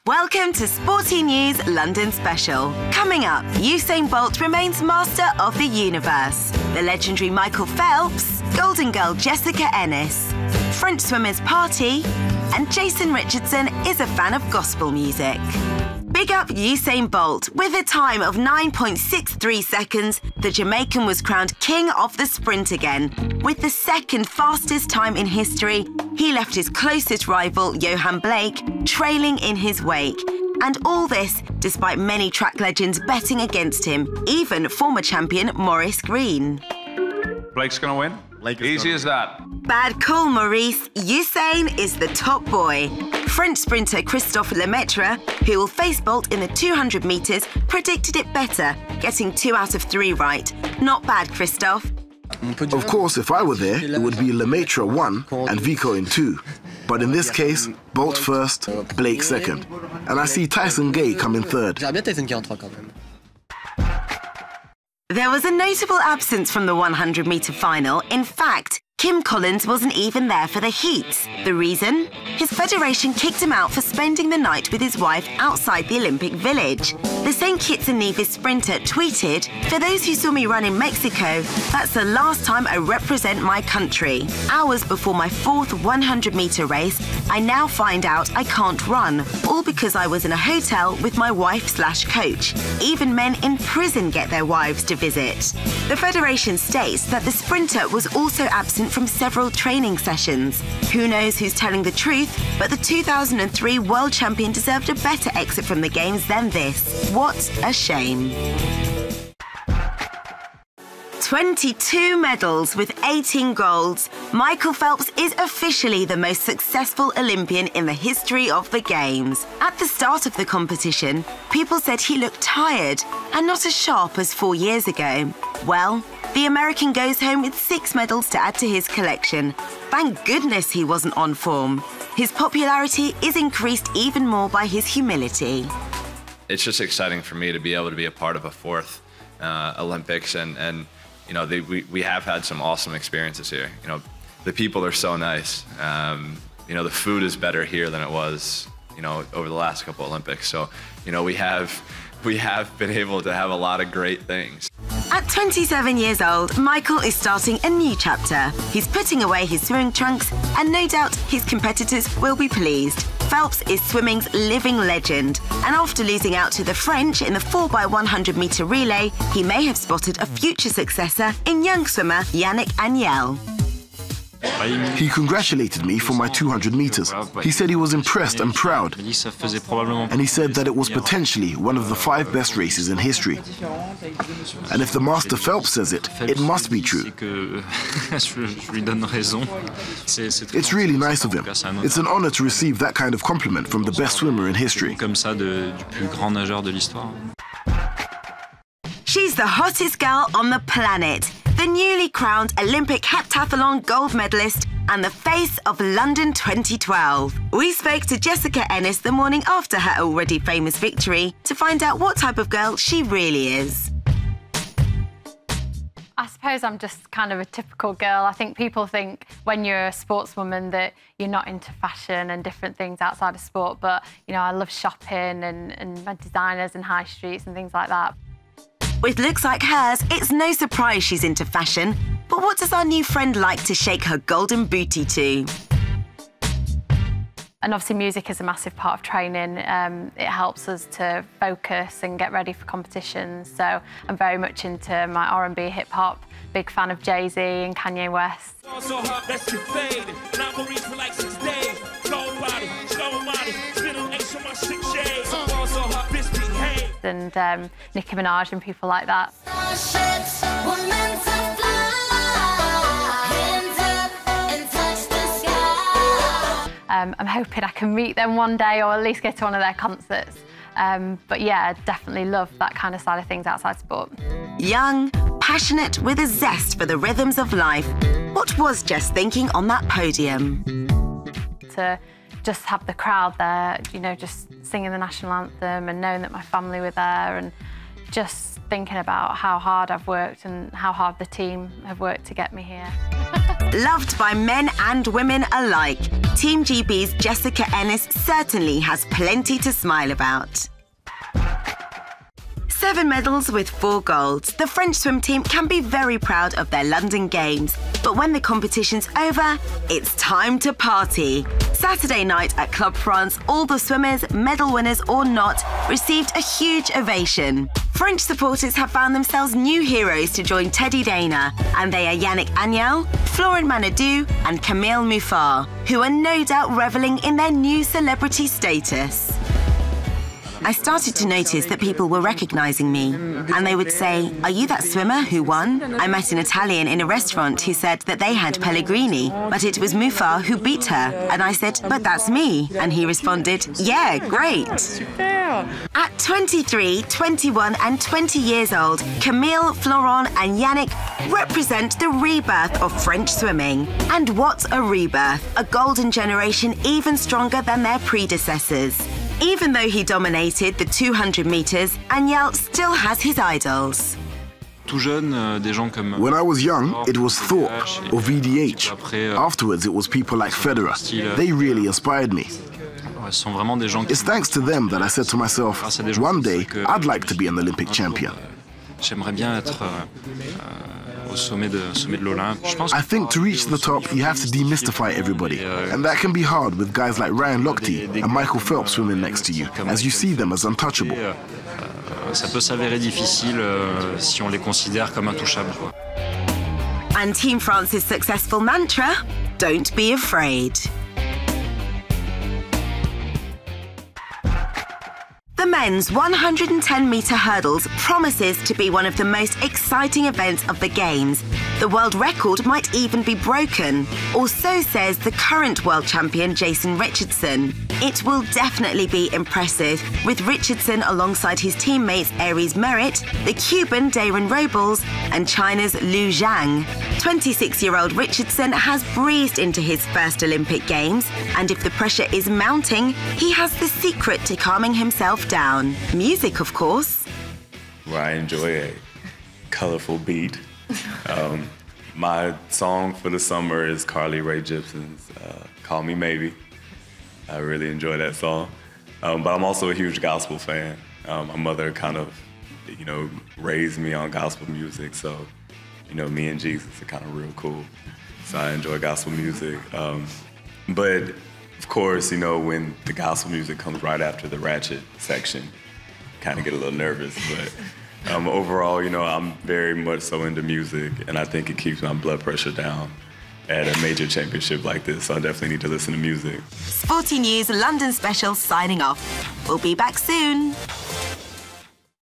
Welcome to Sporty News London Special. Coming up, Usain Bolt remains master of the universe. The legendary Michael Phelps, Golden Girl Jessica Ennis, French swimmers party, and Jason Richardson is a fan of gospel music. Big up Usain Bolt. With a time of 9.63 seconds, the Jamaican was crowned king of the sprint again. With the second fastest time in history, he left his closest rival, Johan Blake, trailing in his wake. And all this despite many track legends betting against him, even former champion Maurice Green. Blake's gonna win? Easy as that. Bad call, Maurice. Usain is the top boy. French sprinter Christophe Lemaitre, who will face Bolt in the 200 metres, predicted it better, getting 2 out of 3 right. Not bad, Christophe. Of course, if I were there, it would be Lemaitre 1 and Vico in 2. But in this case, Bolt first, Blake second. And I see Tyson Gay come in third. There was a notable absence from the 100-metre final. In fact, Kim Collins wasn't even there for the heats. The reason? His federation kicked him out for spending the night with his wife outside the Olympic Village. The St. Kitts and Nevis sprinter tweeted, "For those who saw me run in Mexico, that's the last time I represent my country. Hours before my 4th 100-metre race, I now find out I can't run, all because I was in a hotel with my wife/coach. Even men in prison get their wives to visit." The federation states that the sprinter was also absent from several training sessions. Who knows who's telling the truth, but the 2003 world champion deserved a better exit from the Games than this. What a shame. 22 medals with 18 golds, Michael Phelps is officially the most successful Olympian in the history of the Games. At the start of the competition, people said he looked tired and not as sharp as 4 years ago. Well, the American goes home with 6 medals to add to his collection. Thank goodness he wasn't on form. His popularity is increased even more by his humility. It's just exciting for me to be able to be a part of a 4th Olympics, and you know, we have had some awesome experiences here. You know, the people are so nice. You know, the food is better here than it was, you know, over the last couple Olympics. So, you know, we have been able to have a lot of great things. At 27 years old, Michael is starting a new chapter. He's putting away his swimming trunks, and no doubt his competitors will be pleased. Phelps is swimming's living legend, and after losing out to the French in the 4x100-metre relay, he may have spotted a future successor in young swimmer Yannick Agnel. He congratulated me for my 200 metres. He said he was impressed and proud. And he said that it was potentially one of the 5 best races in history. And if the Master Phelps says it, it must be true. It's really nice of him. It's an honor to receive that kind of compliment from the best swimmer in history. She's the hottest girl on the planet. The newly crowned Olympic heptathlon gold medalist and the face of London 2012. We spoke to Jessica Ennis the morning after her already famous victory to find out what type of girl she really is. I suppose I'm just kind of a typical girl. I think people think when you're a sportswoman that you're not into fashion and different things outside of sport, but, you know, I love shopping and my designers and high streets and things like that. With looks like hers, it's no surprise she's into fashion. But what does our new friend like to shake her golden booty to? And obviously music is a massive part of training. It helps us to focus and get ready for competitions. So I'm very much into my R&B, hip-hop, big fan of Jay-Z and Kanye West. And Nicki Minaj and people like that. I'm hoping I can meet them one day or at least go to one of their concerts. But yeah, I definitely love that kind of side of things outside sport. Young, passionate, with a zest for the rhythms of life. What was Jess thinking on that podium? To just have the crowd there, you know, just singing the national anthem and knowing that my family were there, and just thinking about how hard I've worked and how hard the team have worked to get me here. Loved by men and women alike, Team GB's Jessica Ennis certainly has plenty to smile about. 7 medals with 4 golds. The French swim team can be very proud of their London Games. But when the competition's over, it's time to party. Saturday night at Club France, all the swimmers, medal winners or not, received a huge ovation. French supporters have found themselves new heroes to join Teddy Dana, and they are Yannick Agnel, Florent Manodou and Camille Muffat, who are no doubt reveling in their new celebrity status. I started to notice that people were recognizing me, and they would say, "Are you that swimmer who won?" I met an Italian in a restaurant who said that they had Pellegrini, but it was Muffat who beat her, and I said, "But that's me," and he responded, "Yeah, great." At 23, 21 and 20 years old, Camille, Florent and Yannick represent the rebirth of French swimming. And what a rebirth, a golden generation even stronger than their predecessors. Even though he dominated the 200 meters, Agnel still has his idols. When I was young, it was Thorpe or VDH. Afterwards, it was people like Federer. They really inspired me. It's thanks to them that I said to myself, one day, I'd like to be an Olympic champion. I think to reach the top, you have to demystify everybody. And that can be hard with guys like Ryan Lochte and Michael Phelps swimming next to you, as you see them as untouchable. Ça peut s'avérer difficile si on les considère comme intouchables. And Team France's successful mantra, don't be afraid. The men's 110-meter hurdles promises to be one of the most exciting events of the Games. The world record might even be broken, or so says the current world champion Jason Richardson. It will definitely be impressive, with Richardson alongside his teammates Aries Merritt, the Cuban Darren Robles, and China's Lu Zhang. 26-year-old Richardson has breezed into his first Olympic Games, and if the pressure is mounting, he has the secret to calming himself down. Music, of course. Well, I enjoy a colorful beat. My song for the summer is Carly Rae Jepsen's Call Me Maybe. I really enjoy that song. But I'm also a huge gospel fan. My mother kind of, raised me on gospel music. So, me and Jesus are kind of real cool. So I enjoy gospel music. But of course, when the gospel music comes right after the ratchet section, kind of get a little nervous. But overall, I'm very much so into music, and I think it keeps my blood pressure down at a major championship like this, so I definitely need to listen to music. Sporty News London Special signing off. We'll be back soon.